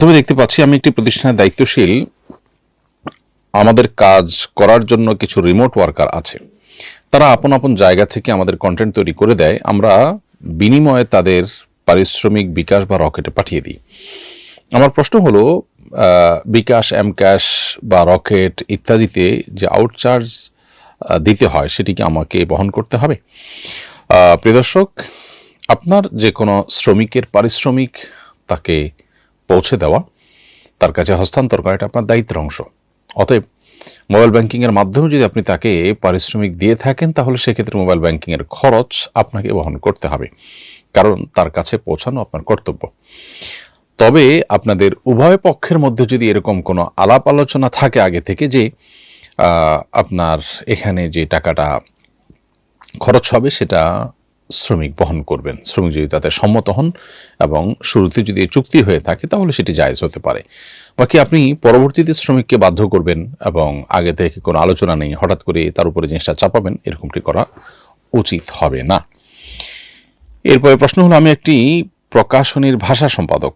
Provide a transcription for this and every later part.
তবে দেখতে পাচ্ছি আমি একটি প্রতিষ্ঠানের দায়িত্বশীল। আমাদের কাজ করার জন্য কিছু রিমোট ওয়ার্কার আছে। তারা আপন আপন জায়গা থেকে আমাদের কন্টেন্ট তৈরি করে দেয়, আমরা বিনিময়ে তাদের পারিশ্রমিক বিকাশ বা রকেটে পাঠিয়ে দিই। আমার প্রশ্ন হলো, বিকাশ, এম ক্যাশ বা রকেট ইত্যাদিতে যে আউটচার্জ দিতে হয় সেটি কি আমাকে বহন করতে হবে? প্রিয় দর্শক, আপনার যে কোনো শ্রমিকের পারিশ্রমিক তাকে পৌঁছে দেওয়া, তার কাছে হস্তান্তর করা, এটা আপনার দায়িত্বের অংশ। অতএব মোবাইল ব্যাংকিংয়ের মাধ্যমে যদি আপনি তাকে পারিশ্রমিক দিয়ে থাকেন, তাহলে সেক্ষেত্রে মোবাইল ব্যাংকিংয়ের খরচ আপনাকে বহন করতে হবে, কারণ তার কাছে পৌঁছানো আপনার কর্তব্য। তবে আপনাদের উভয় পক্ষের মধ্যে যদি এরকম কোনো আলাপ আলোচনা থাকে আগে থেকে যে আপনার এখানে যে টাকাটা খরচ হবে সেটা শ্রমিক বহন করবেন, শ্রমিক যদি তাতে সম্মত হন এবং শুরুতে যদি চুক্তি হয়ে থাকে তাহলে সেটি জায়েজ হতে পারে। বাকি আপনি পরবর্তীতে শ্রমিককে বাধ্য করবেন এবং আগে থেকে কোনো আলোচনা নেই হঠাৎ করে তার উপরে জিনিসটা চাপাবেন, এরকমটি করা উচিত হবে না। এরপরে প্রশ্ন হলো, আমি একটি প্রকাশনীর ভাষা সম্পাদক,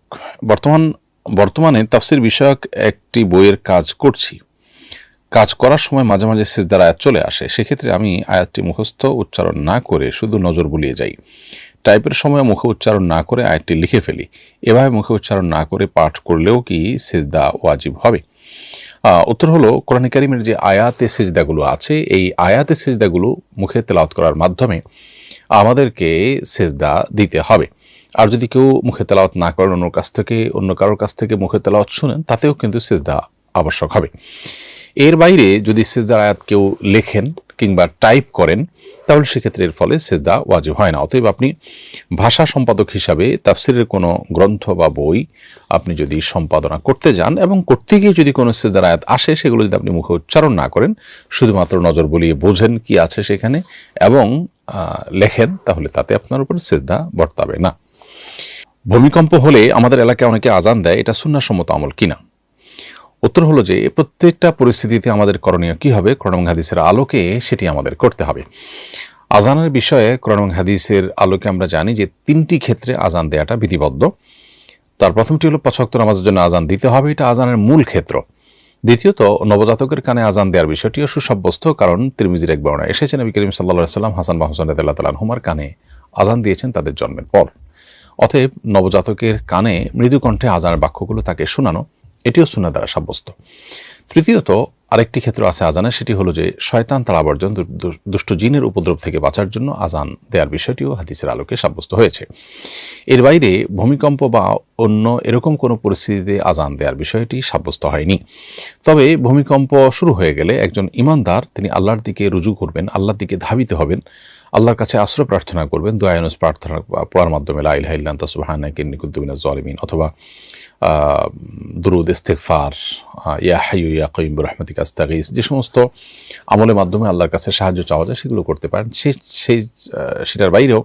বর্তমানে তাফসির বিষয়ক একটি বইয়ের কাজ করছি। কাজ করার সময় মাঝে মাঝে সিজদার আয়াত চলে আসে, সেক্ষেত্রে আমি আয়াতটি মুখস্থ উচ্চারণ না করে শুধু নজর বুলিয়ে যাই। টাইপের সময় মুখে উচ্চারণ না করে আয়াতটি লিখে ফেলি। এভাবে মুখে উচ্চারণ না করে পাঠ করলেও কি সিজদা ওয়াজিব হবে? উত্তর হলো, কোরআন কারীমের যে আয়াতে সিজদাগুলো আছে, এই আয়াতে সিজদাগুলো মুখে তেলাওয়াত করার মাধ্যমে আমাদেরকে সিজদা দিতে হবে। আর যদি কেউ মুখে তেলাওয়াত না করেন, অন্য কারোর কাছ থেকে মুখে তেলাওয়াত শুনেন, তাতেও কিন্তু সিজদা আবশ্যক হবে। এর বাইরে যদি সিজদার আয়াত কেউ লেখেন কিংবা টাইপ করেন, তাহলে সেক্ষেত্রে এর ফলে সিজদা ওয়াজিব হয় না। অতএব আপনি ভাষা সম্পাদক হিসাবে তাফসিরের কোনো গ্রন্থ বা বই আপনি যদি সম্পাদনা করতে যান এবং করতে গিয়ে যদি কোনো সিজদার আয়াত আসে, সেগুলো যদি আপনি মুখে উচ্চারণ না করেন, শুধুমাত্র নজর বুলিয়ে বোঝেন কি আছে সেখানে এবং লেখেন, তাহলে তাতে আপনার উপর সিজদা বর্তাবে না। ভূমিকম্প হলে আমাদের এলাকায় অনেকে আজান দেয়, এটা সুন্নাহসম্মত আমল কিনা? উত্তর হলো যে প্রত্যেকটা পরিস্থিতিতে আমাদের করণীয় কি হবে, কোরআন এবং হাদিসের আলোকে সেটি আমাদের করতে হবে। আজানের বিষয়ে কোরআন এবং হাদিসের আলোকে আমরা জানি যে 3টি ক্ষেত্রে আজান দেওয়াটা বিধিবদ্ধ। তার প্রথমটি হলো 5 ওয়াক্ত নামাজের জন্য আজান দিতে হবে, এটা আজানের মূল ক্ষেত্র। দ্বিতীয়ত, নবজাতকের কানে আজান দেওয়ার বিষয়টিও সুসাব্যস্ত, কারণ তিরমিজির এক বর্ণনা এসেছে নবী করিম সাল্লাল্লাহু আলাইহি ওয়াসাল্লাম হাসান বা হুসাইন রাদিয়াল্লাহু তাআলা আনহুমার কানে আজান দিয়েছেন তাদের জন্মের পর। অতএব নবজাতকের কানে মৃদু কণ্ঠে আজানের বাক্যগুলো তাকে শোনানো, এটিও সুন্নাহ দ্বারা সাব্যস্ত। তৃতীয়ত, আরেকটি ক্ষেত্র আছে আজানের, সেটি হলো যে শয়তান তাড়াবর্জন, দুষ্ট জিনের উপদ্রব থেকে বাঁচার জন্য আজান দেওয়ার বিষয়টিও হাদিসের আলোকে সাব্যস্ত হয়েছে। এর বাইরে ভূমিকম্প বা অন্য এরকম কোনো পরিস্থিতিতে আজান দেওয়ার বিষয়টি সাব্যস্ত হয়নি। তবে ভূমিকম্প শুরু হয়ে গেলে একজন ঈমানদার তিনি আল্লাহর দিকে রুজু করবেন, আল্লাহর দিকে ধাবিত হবেন, আল্লাহর কাছে আশ্রয় প্রার্থনা করবেন, দোয়া ইউনুস প্রার্থনা পড়ার মাধ্যমে লা ইলাহা ইল্লা আনতা সুবহানাকা ইন্নী কুনতু মিনাজ জালিমিন, অথবা দুরুদ, ইস্তিগফার, ইয়া হাইয়্যু ইয়া কাইয়্যুম বিরহমাতিকা আস্তাগীস, যে সমস্ত আমলের মাধ্যমে আল্লাহর কাছে সাহায্য চাওয়া যায় সেগুলো করতে পারেন। সেটার বাইরেও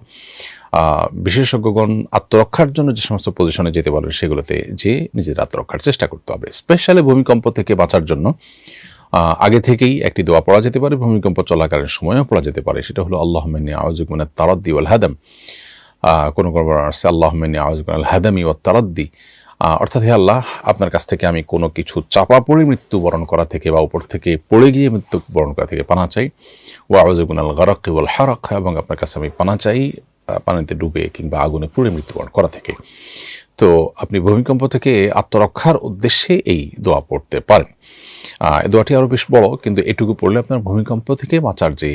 বিশেষজ্ঞগণ আত্মরক্ষার জন্য যে সমস্ত পজিশনে যেতে বলেন সেগুলোতে যে নিজের আত্মরক্ষার চেষ্টা করতে হবে। স্পেশালি ভূমিকম্প থেকে বাঁচার জন্য আগে থেকেই একটি দোয়া পড়া যেতে পারে, ভূমিকম্প চলাকালীন সময়ও পড়া যেতে পারে। সেটা হলো আল্লাহুম্মা ইন্নী আউযুবিকা মিনাত তারাদ্দি ওয়াল হাদাম। কোন আছে আল্লাহুম্মা ইন্নী আউযুবিকা মিনাল হাদামি ওয়াত তারাদ্দি, অর্থাৎ হে আল্লাহ, আপনার কাছ থেকে আমি কোনো কিছু চাপা পড়ে মৃত্যুবরণ করা থেকে বা উপর থেকে পড়ে গিয়ে মৃত্যুবরণ করা থেকে পানা চাই। ওয়া আউযুবিকা মিনাল গারাকি ওয়াল হারাক, এবং আপনার কাছে আমি পানা চাই পানিতে ডুবে কিংবা আগুনে পুড়ে মৃত্যুবরণ করা থেকে। তো আপনি ভূমিকম্প থেকে আত্মরক্ষার উদ্দেশ্যে এই দোয়া পড়তে পারেন। এই দোয়াটি আরও বেশ বড়, কিন্তু এটুকু পড়লে আপনার ভূমিকম্প থেকে বাঁচার যে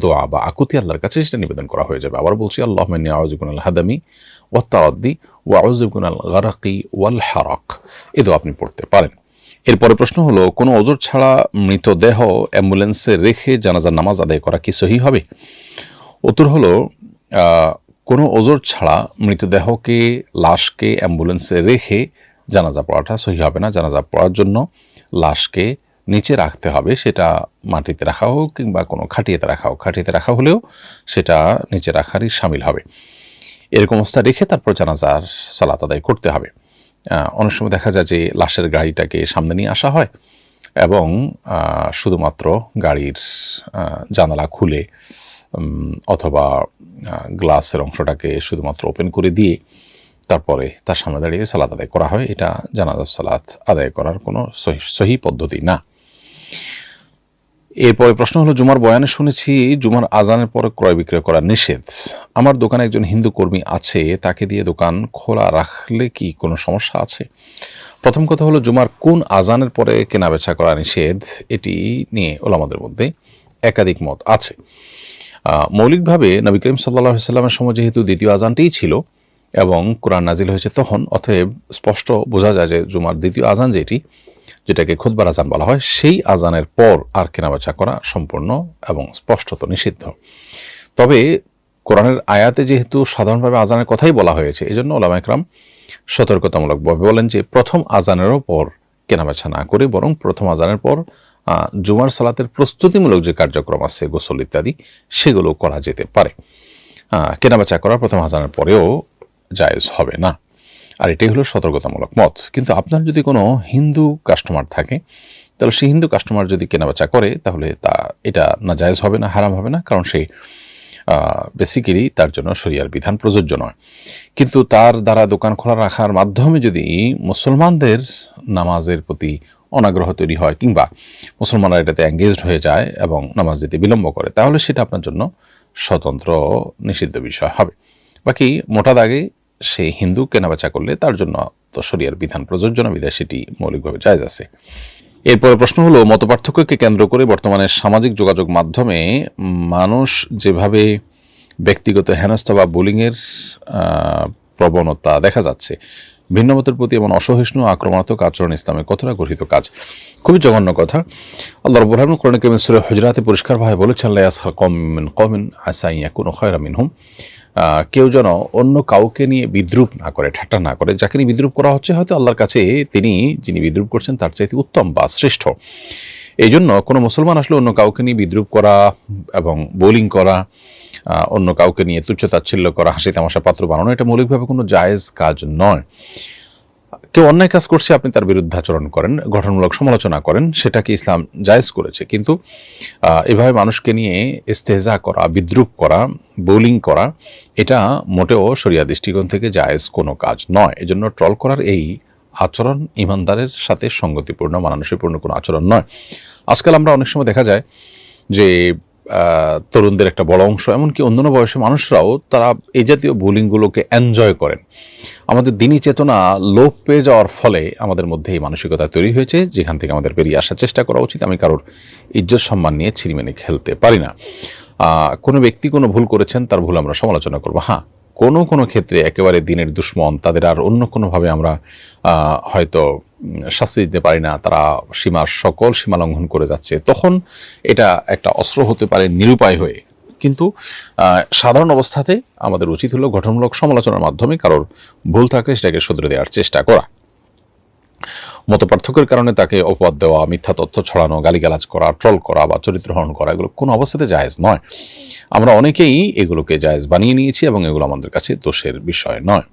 দোয়া বা আকুতি আল্লাহর কাছে সেটা নিবেদন করা হয়ে যাবে। আবার বলছি, আল্লাহুম্মা ইন্নী আউযুবিকা মিনাল হাদামি ওয়াত তারাদ্দি ওয়া আউযুবিকা মিনাল গারাকি ওয়াল হারাক, এই দোয়া আপনি পড়তে পারেন। এরপরে প্রশ্ন হলো, কোনো ওযর ছাড়া মৃতদেহ অ্যাম্বুলেন্সে রেখে জানাজার নামাজ আদায় করা কি সহিহ হবে? উত্তর হলো, কোনো ওযর ছাড়া মৃতদেহকে, লাশকে অ্যাম্বুলেন্সে রেখে জানাজা পড়াটা সহিহ হবে না। জানাজা পড়ার জন্য লাশকে নিচে রাখতে হবে, সেটা মাটিতে রাখা হোক কিংবা কোনো খাটিয়াতে রাখা হোক। খাটিয়াতে রাখা হলেও সেটা নিচে রাখারই শামিল হবে। এরকম অবস্থা রেখে তারপর জানাজার সালাত আদায় করতে হবে। অনেক সময় দেখা যায় যে লাশের গাড়িটাকে সামনে নিয়ে আসা হয় এবং শুধুমাত্র গাড়ির জানালা খুলে অথবা গ্লাসের অংশটাকে শুধুমাত্র ওপেন করে দিয়ে তারপরে তার সামনে দাঁড়িয়ে সালাত আদায় করা হয়, এটা জানাজার সালাত আদায় করার কোনো সহি পদ্ধতি না। এরপরে প্রশ্ন হলো, জুমার বয়ানে শুনেছি জুমার আজানের পরে ক্রয় বিক্রয় করা নিষেধ। আমার দোকানে একজন হিন্দু কর্মী আছে, তাকে দিয়ে দোকান খোলা রাখলে কি কোনো সমস্যা আছে? প্রথম কথা হলো, জুমার কোন আজানের পরে কেনাবেচা করা নিষেধ, এটি নিয়ে ওলামাদের মধ্যে একাধিক মত আছে। মৌলিকভাবে নবী করিম সাল্লাল্লাহু আলাইহি ওয়াসাল্লামের সময় যেহেতু দ্বিতীয় আজানটিই ছিল এবং কোরআন নাজিল হয়েছে তখন, অতএব স্পষ্ট বোঝা যায় যে জুমার দ্বিতীয় আজান যেটাকে খুতবার আজান বলা হয়, সেই আজানের পর আর কেনাবেচা করা সম্পূর্ণ এবং স্পষ্টত নিষিদ্ধ। তবে কোরআনের আয়াতে যেহেতু সাধারণভাবে আজানের কথাই বলা হয়েছে, এই জন্য ওলামা ইকরাম সতর্কতামূলকভাবে বলেন যে প্রথম আজানেরও পর কেনাবেচা না করে বরং প্রথম আজানের পর জুমার সালাতের প্রস্তুতিমূলক যে কার্যক্রম আছে, গোসল ইত্যাদি, সেগুলো করা যেতে পারে। কেনাবেচা করা প্রথম আজানের পরেও জায়েজ হবে না। আর এটাই হলো সতর্কতামূলক মত। কিন্তু আপনার যদি কোনো হিন্দু কাস্টমার থাকে, তাহলে সেই হিন্দু কাস্টমার যদি কেনাবেচা করে, তাহলে এটা না জায়েজ হবে না, হারাম হবে না, কারণ সে বেসিক্যালি তার জন্য শরিয়ার বিধান প্রযোজ্য নয়। কিন্তু তার দ্বারা দোকান খোলা রাখার মাধ্যমে যদি মুসলমানদের নামাজের প্রতি অনাগ্রহ তৈরি হয় কিংবা মুসলমানরা এটাতে এঙ্গেজড হয়ে যায় এবং নামাজ দিতে বিলম্ব করে, তাহলে সেটা আপনার জন্য স্বতন্ত্র নিষিদ্ধ বিষয় হবে। বাকি মোটা দাগে সে হিন্দু কেনাবেচা করলে তার জন্য তো শরিয়ার বিধান প্রযোজ্য না, বিধায় সেটি মৌলিকভাবে জায়েজ আছে। এরপরে প্রশ্ন হলো, মতপার্থক্যকে কেন্দ্র করে বর্তমানে সামাজিক যোগাযোগ মাধ্যমে মানুষ যেভাবে ব্যক্তিগত হেনস্থা বা বুলিংয়ের প্রবণতা দেখা যাচ্ছে, ভিন্নমতের প্রতি এমন অসহিষ্ণু আক্রমণাত্মক আচরণ ইসলামে কতটা গর্হিত কাজ? খুবই জঘন্য কথা। আল্লাহ রাব্বুল আলামিন কোরআন কারীমে সূরা হুজুরাতে পরিষ্কারভাবে বলেছেন, লা ইয়াসখার কওমুম মিন কওমিন আসা আন ইয়াকুনু খায়রাম মিনহুম। কেউ যেন অন্য কাউকে নিয়ে বিদ্রুপ না করে, ঠাট্টা না করে। যাকে নিয়ে বিদ্রুপ করা হচ্ছে হয়তো আল্লাহর কাছে যিনি বিদ্রুপ করছেন তার চাইতে উত্তম বা শ্রেষ্ঠ। এই জন্য কোনো মুসলমান আসলে অন্য কাউকে নিয়ে বিদ্রুপ করা এবং বোলিং করা, অন্য কাউকে নিয়ে তুচ্ছ-তাচ্ছিল্য করা, হাসি তামাশার পাত্র বানানো, এটা মৌলিকভাবে কোনো জায়েজ কাজ নয়। কেউ অন্যায় কাজ করছে, আপনি তার বিরুদ্ধে আচরণ করেন, গঠনমূলক সমালোচনা করেন, সেটাকে ইসলাম জায়েজ করেছে। কিন্তু এভাবে মানুষকে নিয়ে ইস্তেহজা করা, বিদ্রুপ করা, বোলিং করা, এটা মোটেও শরিয়া দৃষ্টিকোণ থেকে জায়েজ কোনো কাজ নয়। এজন্য ট্রল করার এই আচরণ ইমানদারের সাথে সঙ্গতিপূর্ণ, মানানসইপূর্ণ কোনো আচরণ নয়। আজকাল আমরা অনেক সময় দেখা যায় যে তরুণদের একটা বড় অংশ, এমনকি অন্যান্য বয়সী মানুষরাও, তারা এই জাতীয় বুলিংগুলোকে এনজয় করেন। আমাদের দিনী চেতনা লোপ পেয়ে যাওয়ার ফলে আমাদের মধ্যে এই মানসিকতা তৈরি হয়েছে, যেখান থেকে আমাদের বেরিয়ে আসার চেষ্টা করা উচিত। আমি কারোর ইজ্জত সম্মান নিয়ে ছিনিমিনি খেলতে পারি না। কোনো ব্যক্তি কোনো ভুল করেছেন, তার ভুল আমরা সমালোচনা করবো। হ্যাঁ, কোনো ক্ষেত্রে একেবারে দিনের দুশ্মন, তাদের আর অন্য কোনোভাবে আমরা হয়তো শাস্তি দিতে পারি না, তারা সকল সীমা লঙ্ঘন করে যাচ্ছে, তখন এটা একটা অস্ত্র হতে পারে নিরুপায় হয়ে। কিন্তু সাধারণ অবস্থাতে আমাদের উচিত হলো গঠনমূলক সমালোচনার মাধ্যমে কারোর ভুল থাকলে সেটাকে শুধরে দেওয়ার চেষ্টা করা। মতপার্থক্যের কারণে তাকে অপবাদ দেওয়া, মিথ্যা তথ্য ছড়ানো, গালিগালাজ করা, ট্রল করা বা চরিত্রহরণ করা, এগুলো কোনো অবস্থাতে জায়েজ নয়। আমরা অনেকেই এগুলোকে জায়েজ বানিয়ে নিয়েছি এবং এগুলো আমাদের কাছে দোষের বিষয় নয়।